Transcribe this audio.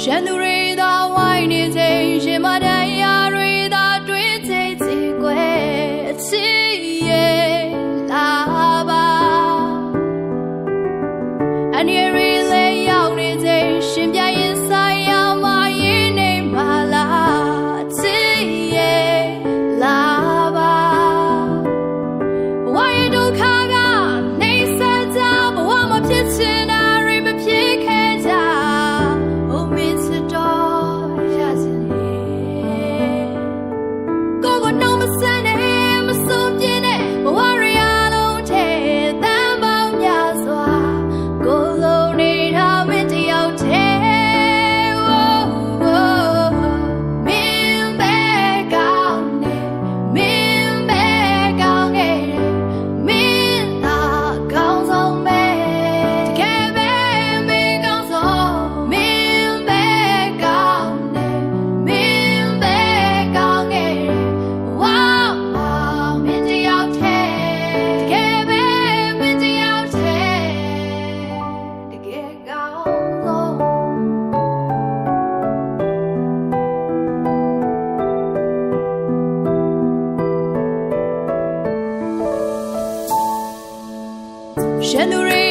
ရှင်သူတွေသာဝိုင်းနေစေရှင်မတရားတွေသာတွေးချေချေကွယ်အချစ်ရဲ့လာပါအနည်းရီလေးရောက်နေစေရှင်ပြရင်ဆိုင်ရမရင်နေပါလားအချစ်ရဲ့လာပါဝါရဒုက္ခကနေဆက်ကြဘဝမဖြစ်ချင်တာတွေမဖြစ်ခဲ့ကြရှင်သူတွေ